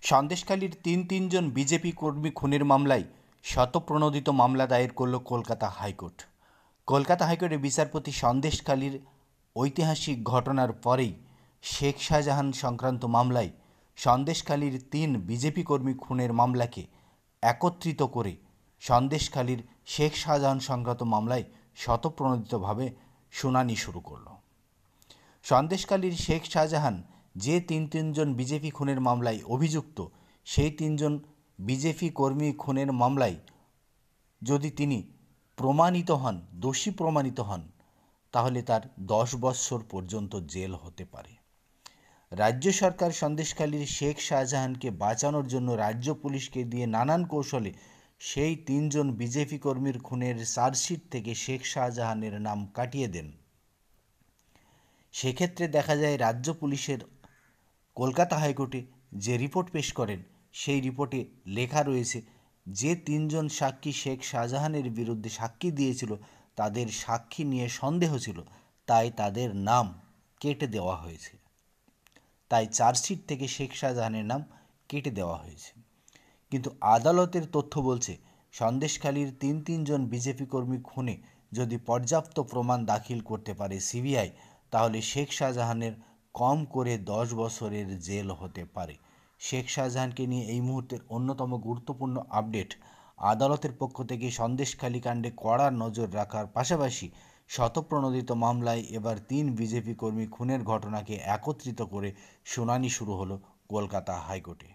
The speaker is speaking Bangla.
সন্দেশখালীর তিনজন বিজেপি কর্মী খুনের মামলায় শতপ্রণোদিত মামলা দায়ের করল কলকাতা হাইকোর্ট। কলকাতা হাইকোর্টের বিচারপতি সন্দেশখালীর ঐতিহাসিক ঘটনার পরেই শেখ শাহজাহান সংক্রান্ত মামলায় সন্দেশখালীর ৩ বিজেপি কর্মী খুনের মামলাকে একত্রিত করে সন্দেশখালীর শেখ শাহজাহান সংক্রান্ত মামলায় শতপ্রণোদিতভাবে শুনানি শুরু করল। সন্দেশখালীর শেখ শাহজাহান যে তিনজন বিজেপি খুনের মামলায় অভিযুক্ত, সেই ৩ বিজেপি কর্মী খুনের মামলায় যদি তিনি দোষী প্রমাণিত হন, তাহলে তার 10 বৎসর পর্যন্ত জেল হতে পারে। রাজ্য সরকার সন্দেশখালীর শেখ শাহজাহানকে বাঁচানোর জন্য রাজ্য পুলিশকে দিয়ে নানান কৌশলে সেই ৩ বিজেপি কর্মীর খুনের চার্জশিট থেকে শেখ শাহজাহানের নাম কাটিয়ে দেন। সেক্ষেত্রে দেখা যায় রাজ্য পুলিশের কলকাতা হাইকোর্টে যে রিপোর্ট পেশ করেন, সেই রিপোর্টে লেখা রয়েছে যে ৩ সাক্ষী শেখ শাহজাহানের বিরুদ্ধে সাক্ষী দিয়েছিল, তাদের সাক্ষী নিয়ে সন্দেহ ছিল, তাই তাদের নাম কেটে দেওয়া হয়েছে। তাই চার্জশিট থেকে শেখ শাহজাহানের নাম কেটে দেওয়া হয়েছে। কিন্তু আদালতের তথ্য বলছে সন্দেশখালীর ৩ বিজেপি কর্মী খুনে যদি পর্যাপ্ত প্রমাণ দাখিল করতে পারে সিবিআই, তাহলে শেখ শাহজাহানের কম করে 10 বছরের জেল হতে পারে। শেখ শাহজাহানকে নিয়ে এই মুহূর্তের অন্যতম গুরুত্বপূর্ণ আপডেট, আদালতের পক্ষ থেকে সন্দেশখালী কাণ্ডে কড়া নজর রাখার পাশাপাশি শতপ্রণোদিত মামলায় এবার ৩ বিজেপি কর্মী খুনের ঘটনাকে একত্রিত করে শুনানি শুরু হলো কলকাতা হাইকোর্টে।